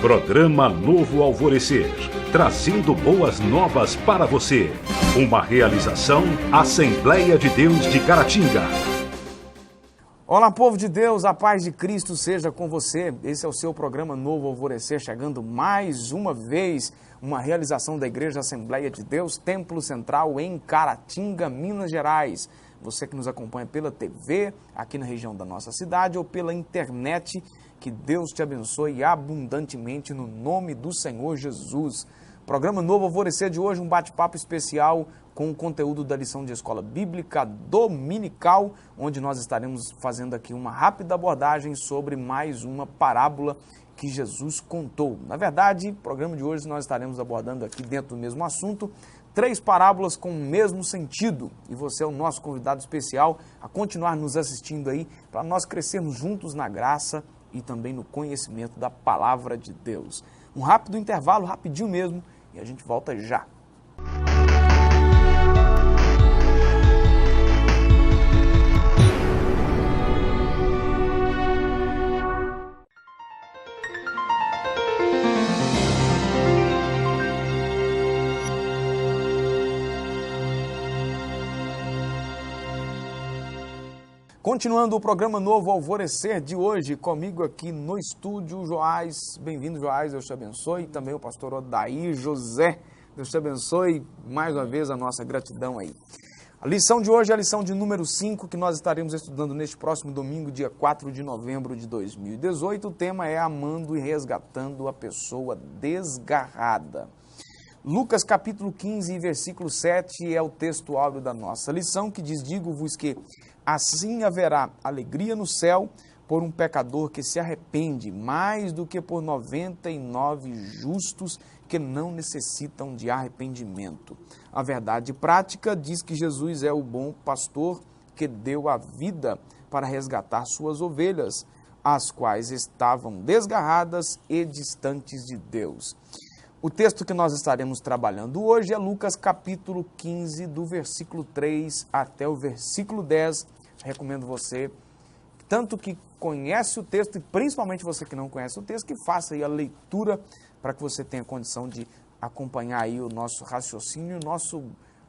Programa Novo Alvorecer, trazendo boas novas para você. Uma realização Assembleia de Deus de Caratinga. Olá, povo de Deus, a paz de Cristo seja com você. Esse é o seu programa Novo Alvorecer, chegando mais uma vez, uma realização da Igreja Assembleia de Deus, Templo Central em Caratinga, Minas Gerais. Você que nos acompanha pela TV, aqui na região da nossa cidade, ou pela internet, que Deus te abençoe abundantemente no nome do Senhor Jesus. Programa Novo Alvorecer de hoje, um bate-papo especial com o conteúdo da lição de escola bíblica dominical, onde nós estaremos fazendo aqui uma rápida abordagem sobre mais uma parábola que Jesus contou. Na verdade, no programa de hoje nós estaremos abordando aqui dentro do mesmo assunto, 3 parábolas com o mesmo sentido. E você é o nosso convidado especial a continuar nos assistindo aí, para nós crescermos juntos na graça e também no conhecimento da palavra de Deus. Um rápido intervalo, rapidinho mesmo, e a gente volta já. Continuando o programa Novo Alvorecer de hoje, comigo aqui no estúdio, Joás. Bem-vindo, Joás, Deus te abençoe. Também o pastor Odair José, Deus te abençoe. Mais uma vez a nossa gratidão aí. A lição de hoje é a lição de número 5, que nós estaremos estudando neste próximo domingo, dia 4 de novembro de 2018. O tema é Amando e Resgatando a Pessoa Desgarrada. Lucas capítulo 15, versículo 7 é o texto áureo da nossa lição, que diz: digo-vos que assim haverá alegria no céu por um pecador que se arrepende, mais do que por 99 justos que não necessitam de arrependimento. A verdade prática diz que Jesus é o bom pastor que deu a vida para resgatar suas ovelhas, as quais estavam desgarradas e distantes de Deus. O texto que nós estaremos trabalhando hoje é Lucas capítulo 15, do versículo 3 até o versículo 10. Recomendo você, tanto que conhece o texto e principalmente você que não conhece o texto, que faça aí a leitura para que você tenha condição de acompanhar aí o nosso raciocínio, o nosso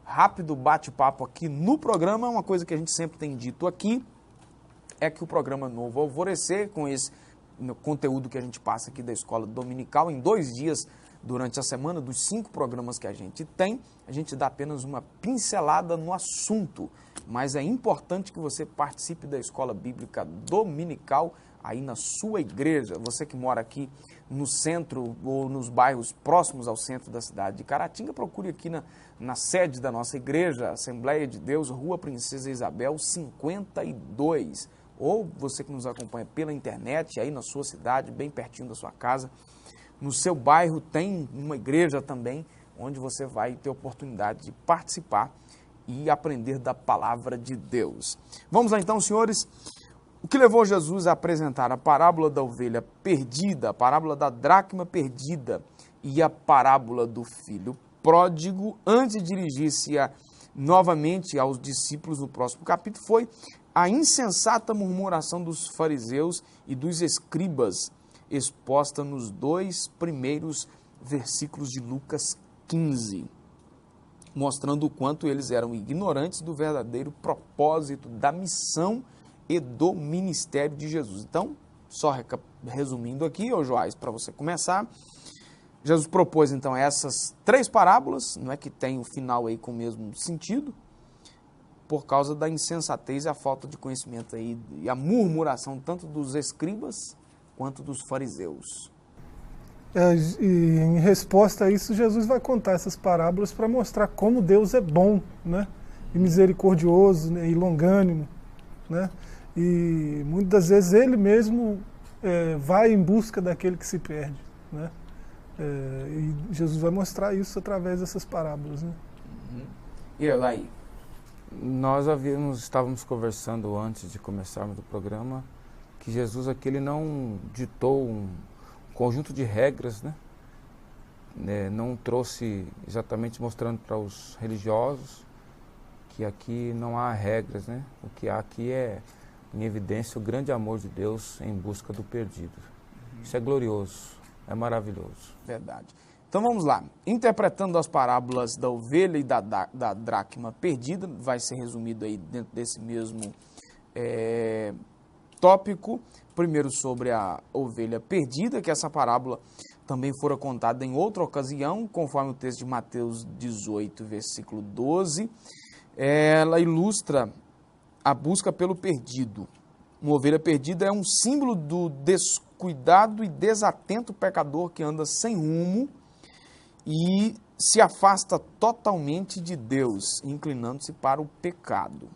rápido bate-papo aqui no programa. Uma coisa que a gente sempre tem dito aqui é que o programa Novo Alvorecer, com esse conteúdo que a gente passa aqui da escola dominical, em 2 dias durante a semana, dos 5 programas que a gente tem, a gente dá apenas uma pincelada no assunto, mas é importante que você participe da escola bíblica dominical aí na sua igreja. Você que mora aqui no centro ou nos bairros próximos ao centro da cidade de Caratinga, procure aqui na sede da nossa igreja, Assembleia de Deus, Rua Princesa Isabel, 52. Ou você que nos acompanha pela internet, aí na sua cidade, bem pertinho da sua casa, no seu bairro tem uma igreja também, onde você vai ter oportunidade de participar e aprender da palavra de Deus. Vamos lá então, senhores. O que levou Jesus a apresentar a parábola da ovelha perdida, a parábola da dracma perdida e a parábola do filho pródigo, antes de dirigir-se novamente aos discípulos no próximo capítulo, foi a insensata murmuração dos fariseus e dos escribas, exposta nos 2 primeiros versículos de Lucas 15, mostrando o quanto eles eram ignorantes do verdadeiro propósito da missão e do ministério de Jesus. Então, só resumindo aqui, ô Joás, para você começar, Jesus propôs então essas 3 parábolas, não é, que tem o final aí com o mesmo sentido, por causa da insensatez e a falta de conhecimento aí, e a murmuração tanto dos escribas quanto dos fariseus. E em resposta a isso, Jesus vai contar essas parábolas para mostrar como Deus é bom, né? E misericordioso, né? E longânimo, né? E muitas das vezes Ele mesmo vai em busca daquele que se perde, né? E Jesus vai mostrar isso através dessas parábolas, né? E eu, aí? Nós estávamos conversando antes de começarmos o programa, que Jesus aqui ele não ditou um conjunto de regras, né? Não trouxe exatamente mostrando para os religiosos que aqui não há regras, né? O que há aqui é em evidência o grande amor de Deus em busca do perdido. Isso é glorioso. é maravilhoso. Verdade. Então vamos lá. Interpretando as parábolas da ovelha e da dracma perdida, vai ser resumido aí dentro desse mesmo tópico. Primeiro sobre a ovelha perdida, que essa parábola também fora contada em outra ocasião, conforme o texto de Mateus 18, versículo 12. Ela ilustra a busca pelo perdido. Uma ovelha perdida é um símbolo do descuidado e desatento pecador que anda sem rumo e se afasta totalmente de Deus, inclinando-se para o pecado.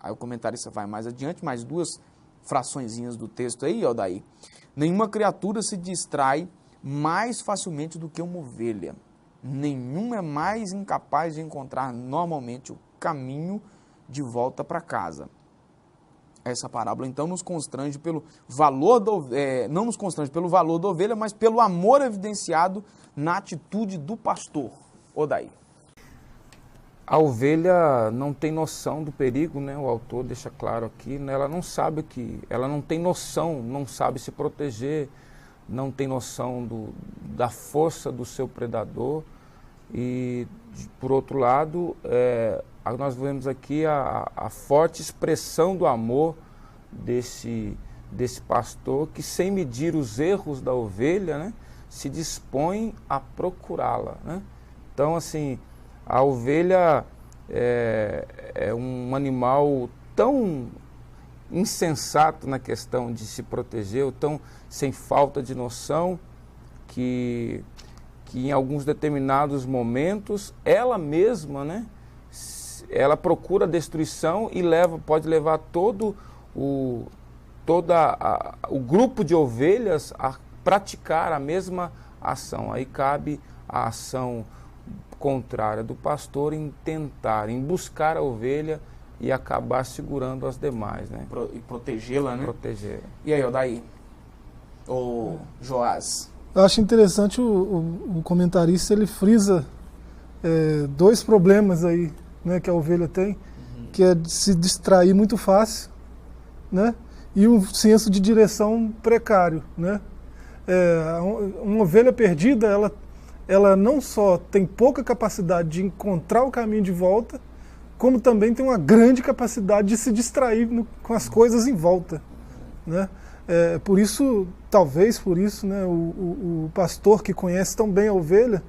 Aí o comentarista vai mais adiante, mais duas fraçõezinhas do texto aí, Aldair. Nenhuma criatura se distrai mais facilmente do que uma ovelha. Nenhuma é mais incapaz de encontrar normalmente o caminho de volta para casa. Essa parábola, então, nos constrange pelo valor da ovelha, não nos constrange pelo valor da ovelha, mas pelo amor evidenciado na atitude do pastor. Odair. A ovelha não tem noção do perigo, né? O autor deixa claro aqui, né? Ela não sabe ela não tem noção, não sabe se proteger, não tem noção da força do seu predador. E, por outro lado, nós vemos aqui a forte expressão do amor desse pastor que, sem medir os erros da ovelha, né, se dispõe a procurá-la, né? Então, assim, a ovelha é um animal tão insensato na questão de se proteger, ou tão sem falta de noção, que em alguns determinados momentos ela mesma, né, ela procura a destruição e pode levar todo o grupo de ovelhas a praticar a mesma ação. Aí cabe a ação contrária do pastor em buscar a ovelha e acabar segurando as demais, né? E protegê-la, né? Proteger. E aí, Aldair? Ô, Joás? Eu acho interessante o comentarista, ele frisa dois problemas aí, né, que a ovelha tem, que é de se distrair muito fácil, né, e um senso de direção precário, né. Uma ovelha perdida, ela não só tem pouca capacidade de encontrar o caminho de volta, como também tem uma grande capacidade de se distrair com as coisas em volta, né. Talvez por isso, né, o pastor que conhece tão bem a ovelha,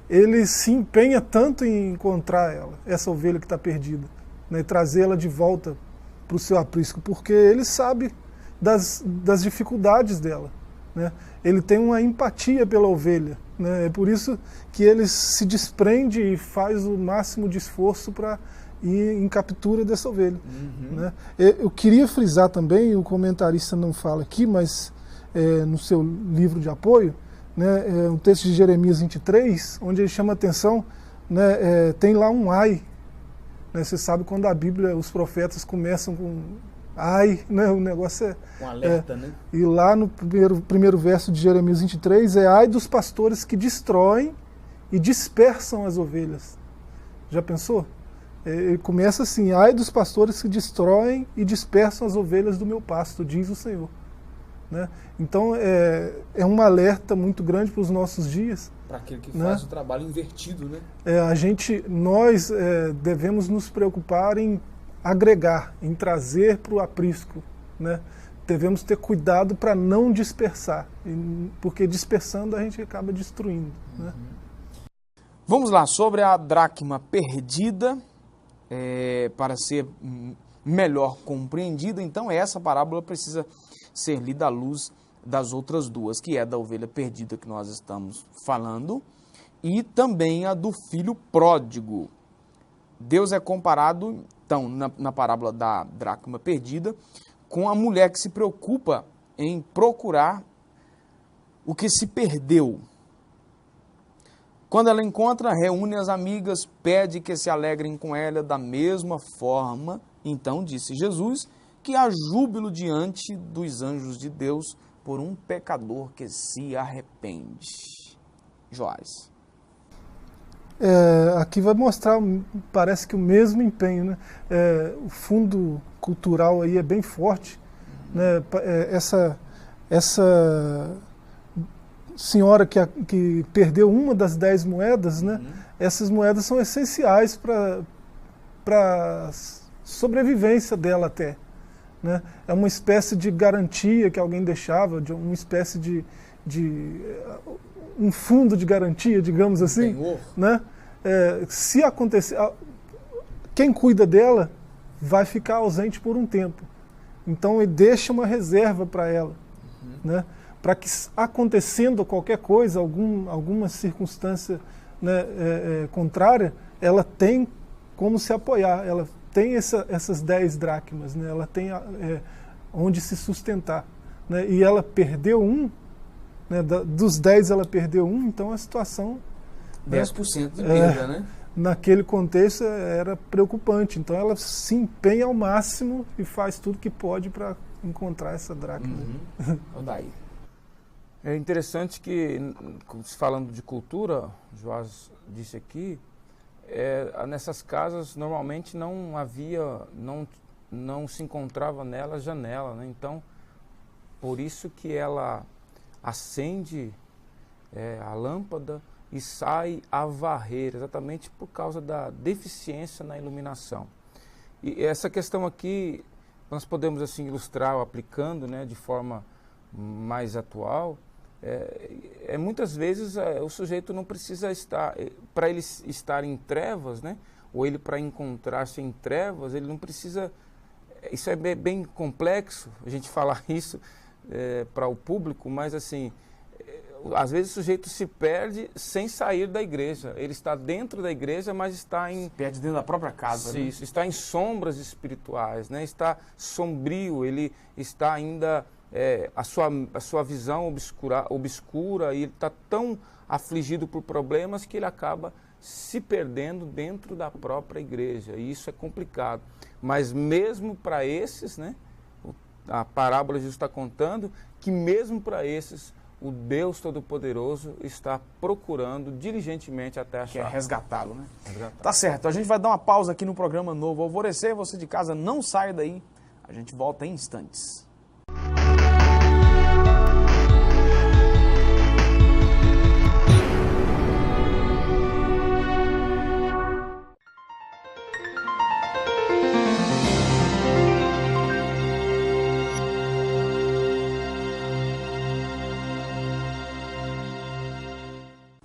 ele se empenha tanto em encontrar essa ovelha que está perdida, né, e trazê-la de volta para o seu aprisco, porque ele sabe das dificuldades dela, né? Ele tem uma empatia pela ovelha, né? É por isso que ele se desprende e faz o máximo de esforço para ir em captura dessa ovelha. Né? Eu queria frisar também, o comentarista não fala aqui, mas no seu livro de apoio, né, um texto de Jeremias 23, onde ele chama a atenção, né, tem lá um ai. Né, você sabe quando a Bíblia, os profetas começam com ai, né, o negócio é... Um alerta, né? E lá no primeiro verso de Jeremias 23 ai dos pastores que destroem e dispersam as ovelhas. Já pensou? Ele começa assim, ai dos pastores que destroem e dispersam as ovelhas do meu pasto, diz o Senhor. Né? Então é um alerta muito grande para os nossos dias. Para aquele que né? faz o trabalho invertido, né? Nós devemos nos preocupar em agregar, em trazer para o aprisco. Né? Devemos ter cuidado para não dispersar, porque dispersando a gente acaba destruindo. Né? Vamos lá, sobre a dracma perdida, para ser melhor compreendida, então essa parábola precisa ser lida à luz das outras duas, que é da ovelha perdida que nós estamos falando, e também a do filho pródigo. Deus é comparado, então, na parábola da dracma perdida, com a mulher que se preocupa em procurar o que se perdeu. Quando ela encontra, reúne as amigas, pede que se alegrem com ela da mesma forma. Então disse Jesus que há júbilo diante dos anjos de Deus por um pecador que se arrepende. Joás. Aqui vai mostrar, parece que o mesmo empenho, né? O fundo cultural aí é bem forte, né? senhora que perdeu uma das 10 moedas, né? Essas moedas são essenciais para a sobrevivência dela até. Né? É uma espécie de garantia que alguém deixava, uma espécie de um fundo de garantia, digamos assim. Né? Se acontecer, quem cuida dela vai ficar ausente por um tempo. Então ele deixa uma reserva para ela. Né? Para que, acontecendo qualquer coisa, alguma circunstância, né, contrária, ela tem como se apoiar, ela tem essas 10 dracmas, né, ela tem onde se sustentar. Né, e ela perdeu um, né, dos 10 ela perdeu um, então a situação... 10% de perda, né? Naquele contexto era preocupante, então ela se empenha ao máximo e faz tudo que pode para encontrar essa dracma. Daí. É interessante que, falando de cultura, Joás disse aqui, nessas casas normalmente não havia, não se encontrava nela janela, né? Então, por isso que ela acende a lâmpada e sai a varrer, exatamente por causa da deficiência na iluminação. E essa questão aqui, nós podemos assim ilustrar aplicando, né, de forma mais atual. Muitas vezes o sujeito não precisa estar, para ele estar em trevas, né, ou ele para encontrar-se em trevas, ele não precisa, isso é bem complexo, a gente falar isso para o público, mas assim, às vezes o sujeito se perde sem sair da igreja, ele está dentro da igreja, mas está em... Se perde dentro da própria casa. Sim, né? Está em sombras espirituais, né, está sombrio, ele está ainda... a sua visão obscura, e ele está tão afligido por problemas que ele acaba se perdendo dentro da própria igreja, e isso é complicado. Mas mesmo para esses, né, a parábola Jesus está contando que mesmo para esses, o Deus Todo-Poderoso está procurando diligentemente até achar. Que é resgatá-lo, né? Tá certo, a gente vai dar uma pausa aqui no programa Novo Alvorecer, você de casa não saia daí, a gente volta em instantes.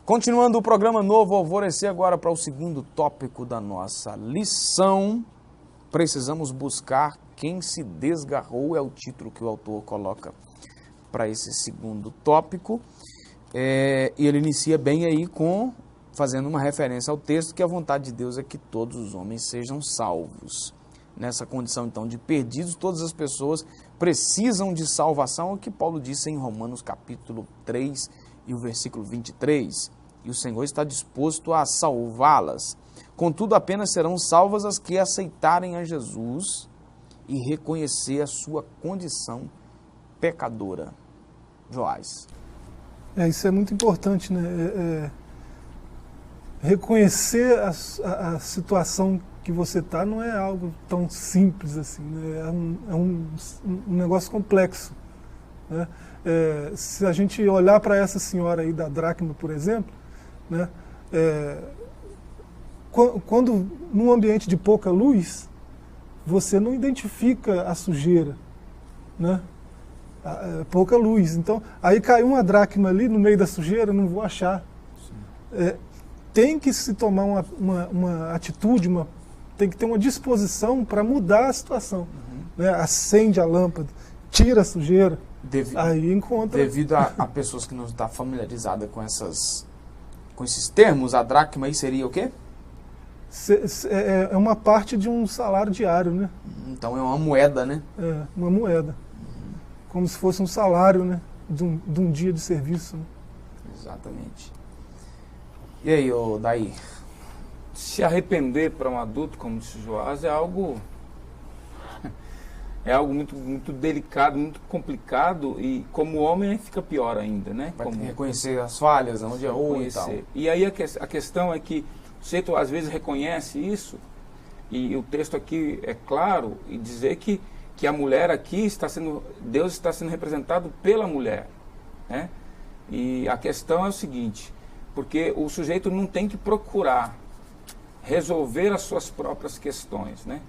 Continuando o programa Novo Alvorecer, agora para o segundo tópico da nossa lição. Precisamos buscar quem se desgarrou, é o título que o autor coloca para esse segundo tópico. E ele inicia bem aí fazendo uma referência ao texto, que a vontade de Deus é que todos os homens sejam salvos. Nessa condição então de perdidos, todas as pessoas precisam de salvação, é o que Paulo disse em Romanos capítulo 3 e o versículo 23. E o Senhor está disposto a salvá-las. Contudo, apenas serão salvas as que aceitarem a Jesus e reconhecer a sua condição pecadora. Joás. Isso é muito importante, né? Reconhecer a situação que você está não é algo tão simples assim, né? É um negócio complexo, né? Se a gente olhar para essa senhora aí da dracma, por exemplo, né? Quando num ambiente de pouca luz, você não identifica a sujeira, né? Pouca luz. Então, aí caiu uma dracma ali no meio da sujeira, não vou achar. Tem que se tomar uma atitude, tem que ter uma disposição para mudar a situação. Né? Acende a lâmpada, tira a sujeira, aí encontra. Devido a pessoas que não estão familiarizadas com esses termos, a dracma aí seria o quê? É uma parte de um salário diário, né? Então é uma moeda, né? Uma moeda. Como se fosse um salário, né? De um dia de serviço. Né? Exatamente. E aí, Daí? Se arrepender para um adulto, como disse o Joás, é algo muito, muito delicado, muito complicado, e como homem fica pior ainda, né? Vai ter que reconhecer as falhas, onde errou e tal. E aí a questão é que o sujeito às vezes reconhece isso, e o texto aqui é claro, e dizer que a mulher aqui Deus está sendo representado pela mulher, né? E a questão é o seguinte, porque o sujeito não tem que procurar resolver as suas próprias questões, né?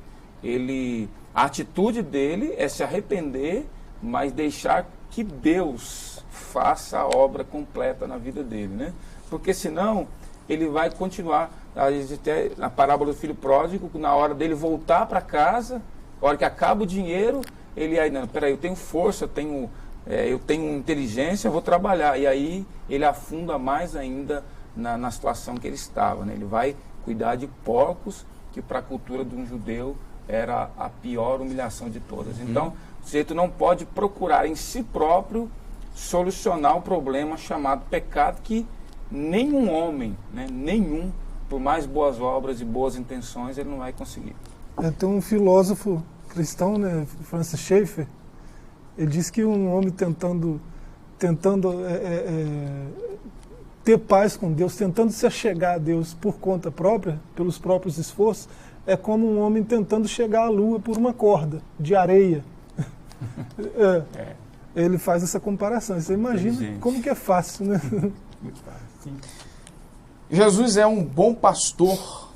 A atitude dele é se arrepender, mas deixar que Deus faça a obra completa na vida dele, né? Porque senão ele vai continuar, até na parábola do filho pródigo, na hora dele voltar para casa, na hora que acaba o dinheiro, ele aí, não, peraí, eu tenho força, eu tenho inteligência, eu vou trabalhar. E aí ele afunda mais ainda na situação que ele estava, né? Ele vai cuidar de porcos, que para a cultura de um judeu era a pior humilhação de todas. Então, o sujeito não pode procurar em si próprio solucionar o problema chamado pecado, que nenhum homem, né, nenhum, por mais boas obras e boas intenções, ele não vai conseguir. Tem um filósofo cristão, né, Francis Schaeffer, ele diz que um homem tentando ter paz com Deus, tentando se achegar a Deus por conta própria, pelos próprios esforços, é como um homem tentando chegar à lua por uma corda de areia. Ele faz essa comparação. Você imagina como que é fácil, né? Muito fácil. Jesus é um bom pastor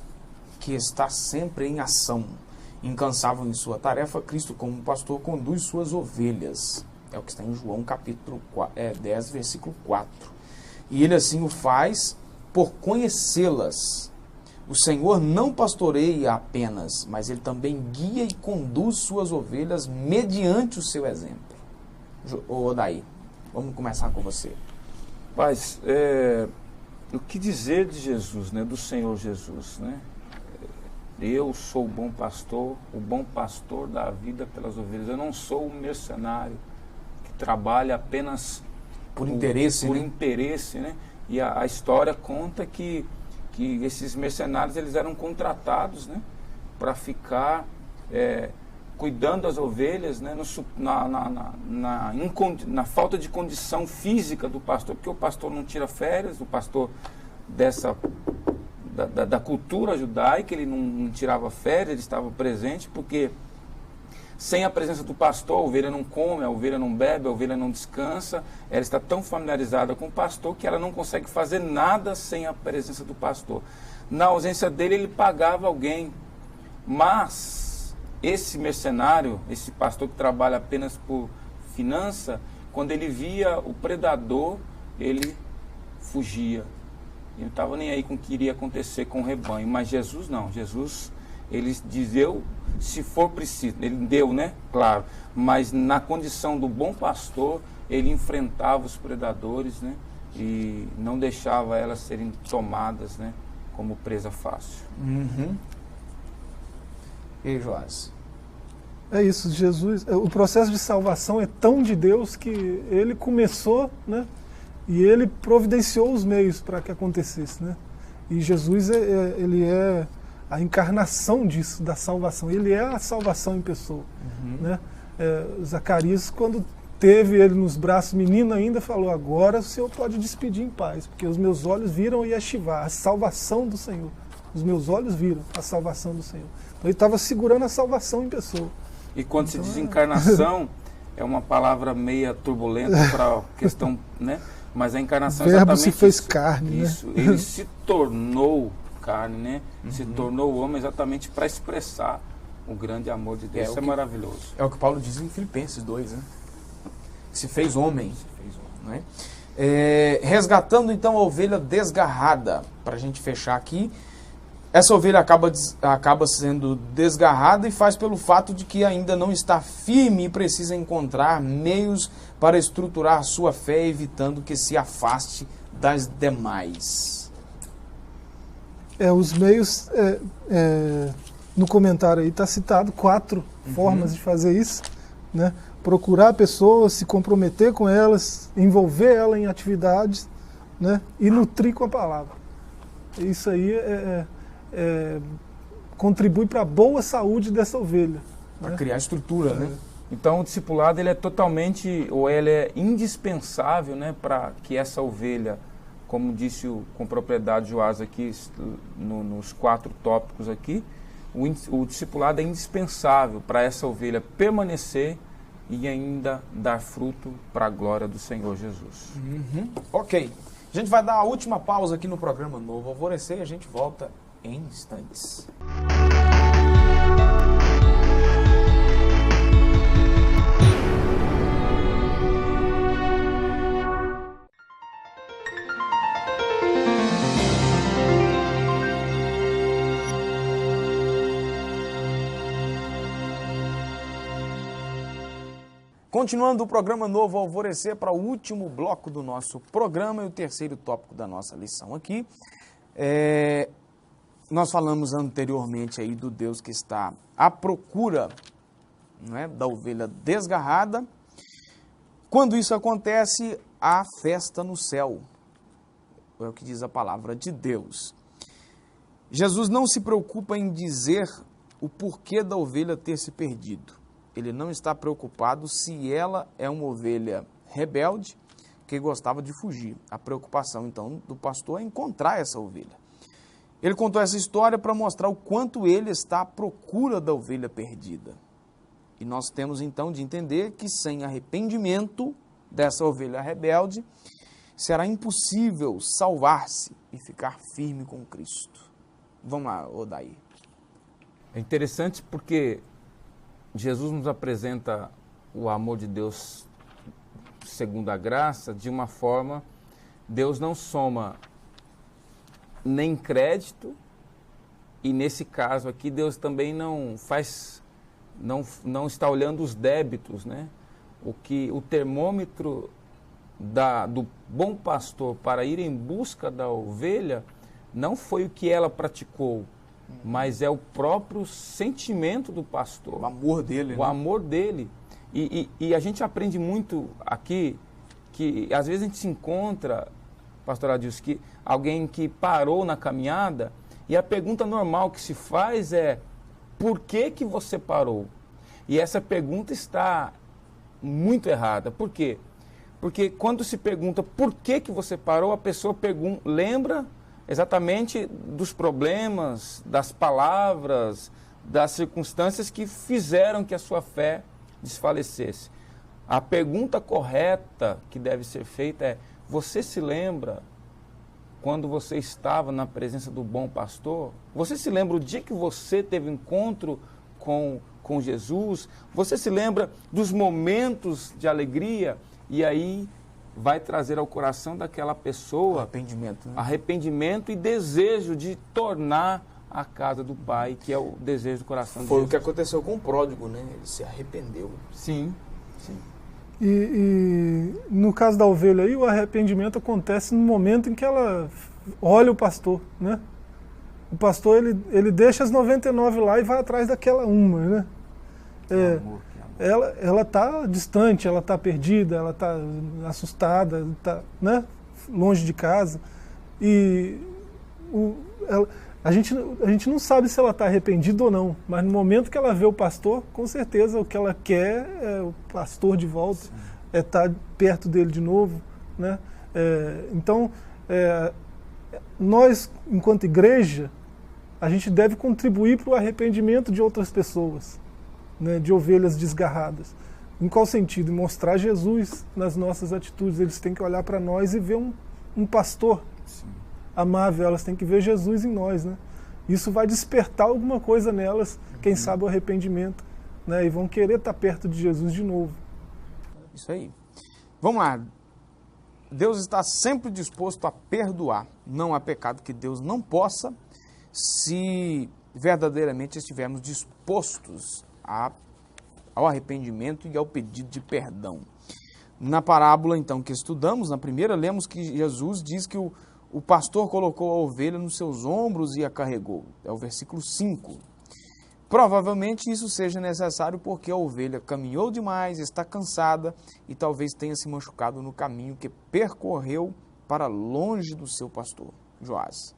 que está sempre em ação. Incansável em sua tarefa, Cristo, como pastor, conduz suas ovelhas. É o que está em João capítulo 10, versículo 4. E ele assim o faz por conhecê-las. O Senhor não pastoreia apenas, mas ele também guia e conduz suas ovelhas mediante o seu exemplo. Odaí, vamos começar com você. Paz, o que dizer de Jesus, né, do Senhor Jesus, né? Eu sou o bom pastor dá a vida pelas ovelhas. Eu não sou um mercenário que trabalha apenas por interesse, por né? interesse, né? E a história conta que esses mercenários, eles eram contratados, né, para ficar cuidando das ovelhas, né, na falta de condição física do pastor, porque o pastor não tira férias, o pastor da cultura judaica, ele não tirava férias, ele estava presente, porque sem a presença do pastor, a ovelha não come, a ovelha não bebe, a ovelha não descansa. Ela está tão familiarizada com o pastor que ela não consegue fazer nada sem a presença do pastor. Na ausência dele, ele pagava alguém. Mas esse mercenário, esse pastor que trabalha apenas por finança, quando ele via o predador, ele fugia. Ele não estava nem aí com o que iria acontecer com o rebanho. Mas Jesus não. Jesus, ele dizeu, se for preciso, ele deu, né? Claro. Mas na condição do bom pastor, ele enfrentava os predadores, né? E não deixava elas serem tomadas, né, como presa fácil. E Joás? É isso, Jesus, o processo de salvação é tão de Deus que ele começou, né? E ele providenciou os meios para que acontecesse, né? E Jesus, ele é a encarnação disso, da salvação. Ele é a salvação em pessoa, né? Zacarias, quando teve ele nos braços, menino ainda, falou, agora o Senhor pode despedir em paz, porque os meus olhos viram Yeshivá, a salvação do Senhor. Os meus olhos viram a salvação do Senhor. Então ele estava segurando a salvação em pessoa. E quando se diz encarnação, é uma palavra meia turbulenta para a questão, né? Mas a encarnação o verbo exatamente se fez isso, carne, isso, né? Ele se tornou carne, né? Se tornou homem exatamente para expressar o grande amor de Deus. Isso é maravilhoso. É o que Paulo diz em Filipenses 2, né? Se fez homem. Né? Resgatando então a ovelha desgarrada, para a gente fechar aqui. Essa ovelha acaba sendo desgarrada e faz pelo fato de que ainda não está firme e precisa encontrar meios para estruturar sua fé, evitando que se afaste das demais. Os meios, no comentário aí está citado 4 formas de fazer isso, né? Procurar pessoas, se comprometer com elas, envolver ela em atividades, né? E nutrir com a palavra. Isso aí contribui para a boa saúde dessa ovelha. Para criar estrutura, né? Então o discipulado, ele é totalmente, ou ele é indispensável, né, para que essa ovelha, como disse com propriedade Joás aqui, nos 4 tópicos aqui, o discipulado é indispensável para essa ovelha permanecer e ainda dar fruto para a glória do Senhor Jesus. Ok. A gente vai dar a última pausa aqui no programa Novo Alvorecer e a gente volta em instantes. Continuando o programa Novo Alvorecer para o último bloco do nosso programa e o terceiro tópico da nossa lição aqui. Nós falamos anteriormente aí do Deus que está à procura, não é, da ovelha desgarrada. Quando isso acontece, há festa no céu. É o que diz a palavra de Deus. Jesus não se preocupa em dizer o porquê da ovelha ter se perdido. Ele não está preocupado se ela é uma ovelha rebelde que gostava de fugir. A preocupação, então, do pastor é encontrar essa ovelha. Ele contou essa história para mostrar o quanto ele está à procura da ovelha perdida. E nós temos, então, de entender que sem arrependimento dessa ovelha rebelde, será impossível salvar-se e ficar firme com Cristo. Vamos lá, Odair. É interessante porque Jesus nos apresenta o amor de Deus segundo a graça de uma forma, Deus não soma nem crédito e nesse caso aqui Deus também não está olhando os débitos, né? O termômetro do bom pastor para ir em busca da ovelha não foi o que ela praticou, mas é o próprio sentimento do pastor. O amor dele. O amor dele. E a gente aprende muito aqui, que às vezes a gente se encontra, pastor Adilson, que alguém que parou na caminhada, e a pergunta normal que se faz é, por que você parou? E essa pergunta está muito errada. Por quê? Porque quando se pergunta por que você parou, a pessoa lembra exatamente dos problemas, das palavras, das circunstâncias que fizeram que a sua fé desfalecesse. A pergunta correta que deve ser feita é, você se lembra quando você estava na presença do bom pastor? Você se lembra o dia que você teve encontro com Jesus? Você se lembra dos momentos de alegria? E aí vai trazer ao coração daquela pessoa arrependimento, né? Arrependimento e desejo de tornar a casa do Pai, que é o desejo do coração de Jesus. Foi o que aconteceu com o pródigo, né? Ele se arrependeu. Sim, sim. E no caso da ovelha aí, o arrependimento acontece no momento em que ela olha o pastor, né? O pastor, ele deixa as 99 lá e vai atrás daquela uma, né? Ela está distante, ela está perdida, ela está assustada, está, né, longe de casa. E a gente não sabe se ela está arrependida ou não, mas no momento que ela vê o pastor, com certeza o que ela quer é o pastor de volta, é estar perto dele de novo, né? Então, nós, enquanto igreja, a gente deve contribuir para o arrependimento de outras pessoas, né, de ovelhas desgarradas. Em qual sentido? Mostrar Jesus nas nossas atitudes. Eles têm que olhar para nós e ver um pastor amável, elas têm que ver Jesus em nós, né? Isso vai despertar alguma coisa nelas, quem sabe o arrependimento, né? E vão querer estar perto de Jesus de novo. Isso aí. Vamos lá. Deus está sempre disposto a perdoar. Não há pecado que Deus não possa, se verdadeiramente estivermos dispostos ao arrependimento e ao pedido de perdão. Na parábola, então, que estudamos, na primeira, lemos que Jesus diz que o pastor colocou a ovelha nos seus ombros e a carregou. É o versículo 5. Provavelmente isso seja necessário porque a ovelha caminhou demais, está cansada e talvez tenha se machucado no caminho que percorreu para longe do seu pastor. Joás.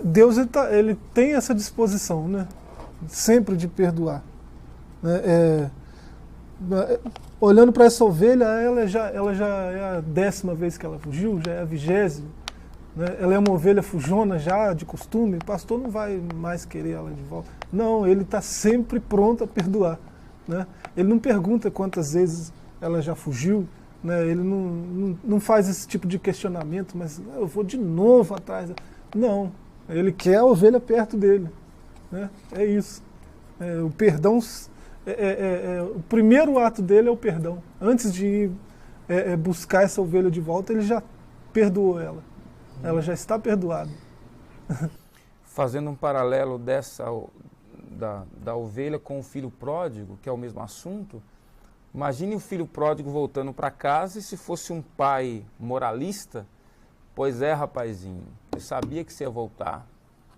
Deus ele tem essa disposição, né? Sempre de perdoar. Olhando para essa ovelha, ela já é a 10ª vez que ela fugiu, já é a 20ª. Né? Ela é uma ovelha fujona já, de costume, o pastor não vai mais querer ela de volta. Não, ele está sempre pronto a perdoar. né? Ele não pergunta quantas vezes ela já fugiu, né? Ele não faz esse tipo de questionamento, mas eu vou de novo atrás. Não, ele quer a ovelha perto dele, né? É isso. O perdão, o primeiro ato dele é o perdão. Antes de ir buscar essa ovelha de volta, ele já perdoou ela. Ela já está perdoada. Fazendo um paralelo da ovelha com o filho pródigo, que é o mesmo assunto, imagine o filho pródigo voltando para casa e se fosse um pai moralista, pois é, rapazinho, eu sabia que você ia voltar,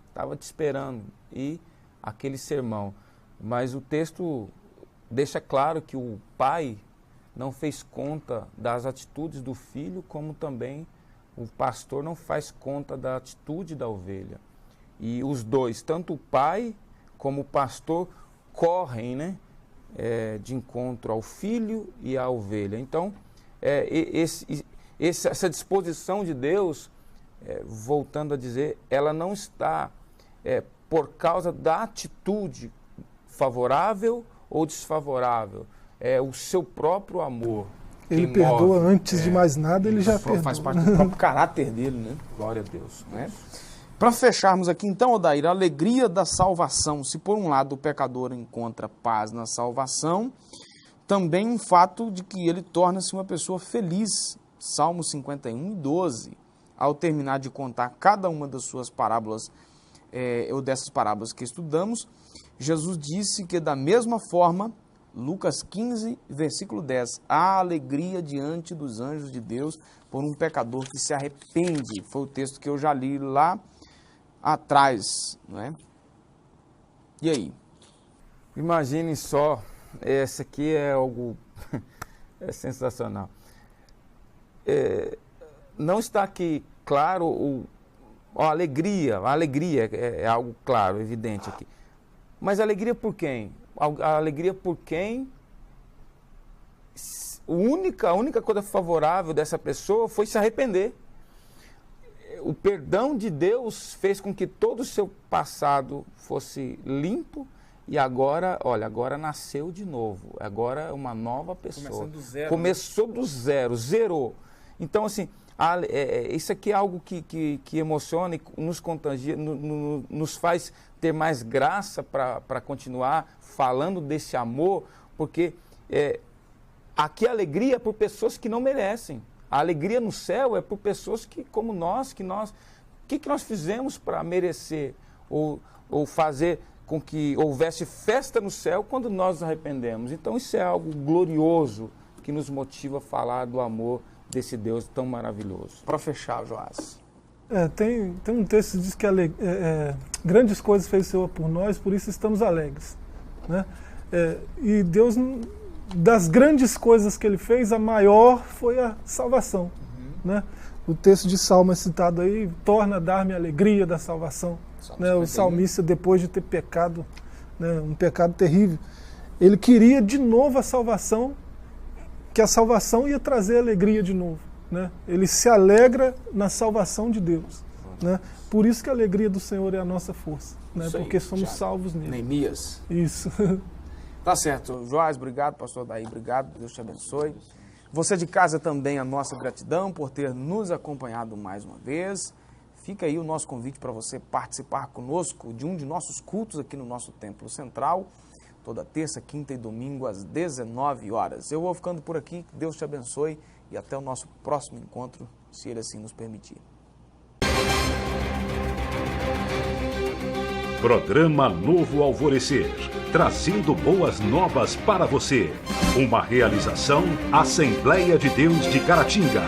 estava te esperando, e aquele sermão. Mas o texto deixa claro que o pai não fez conta das atitudes do filho, como também o pastor não faz conta da atitude da ovelha. E os dois, tanto o pai como o pastor, correm, né, de encontro ao filho e à ovelha. Então, essa disposição de Deus, voltando a dizer, ela não está por causa da atitude favorável ou desfavorável. É o seu próprio amor. Ele perdoa antes de mais nada, ele já perdoa. Faz parte do próprio caráter dele, né? Glória a Deus. Né? Para fecharmos aqui, então, Odair, a alegria da salvação. Se por um lado o pecador encontra paz na salvação, também um fato de que ele torna-se uma pessoa feliz. Salmo 51 e 12. Ao terminar de contar cada uma das suas parábolas, ou dessas parábolas que estudamos, Jesus disse que da mesma forma, Lucas 15, versículo 10, há alegria diante dos anjos de Deus por um pecador que se arrepende. Foi o texto que eu já li lá atrás, não é? E aí? Imagine só, esse aqui é algo sensacional. Não está aqui claro a alegria é algo claro, evidente aqui. Mas alegria por quem? A alegria por quem a única coisa favorável dessa pessoa foi se arrepender. O perdão de Deus fez com que todo o seu passado fosse limpo e agora, olha, agora nasceu de novo. Agora é uma nova pessoa. Começou do zero, zerou. Então, assim, isso aqui é algo que emociona e nos contagia, nos faz ter mais graça para continuar falando desse amor, porque aqui a alegria é por pessoas que não merecem. A alegria no céu é por pessoas que, como nós, o que nós fizemos para merecer ou fazer com que houvesse festa no céu quando nós nos arrependemos. Então isso é algo glorioso que nos motiva a falar do amor desse Deus tão maravilhoso. Para fechar, Joás. Tem um texto que diz que grandes coisas fez o Senhor por nós, por isso estamos alegres, né? E Deus, das grandes coisas que Ele fez, a maior foi a salvação, né? O texto de Salmo é citado aí, torna a dar-me a alegria da salvação, né? O salmista, depois de ter pecado, né, um pecado terrível, ele queria de novo a salvação, que a salvação ia trazer alegria de novo, né? Ele se alegra na salvação de Deus, né? Por isso que a alegria do Senhor é a nossa força, né? Porque somos salvos nele. Neemias. Isso. Tá certo. Joás, obrigado. Pastor Odair, obrigado. Deus te abençoe. Você de casa também, a nossa gratidão por ter nos acompanhado mais uma vez. Fica aí o nosso convite para você participar conosco de um de nossos cultos aqui no nosso Templo Central, toda terça, quinta e domingo, às 19 horas. Eu vou ficando por aqui, que Deus te abençoe e até o nosso próximo encontro, se Ele assim nos permitir. Programa Novo Alvorecer, trazendo boas novas para você. Uma realização Assembleia de Deus de Caratinga.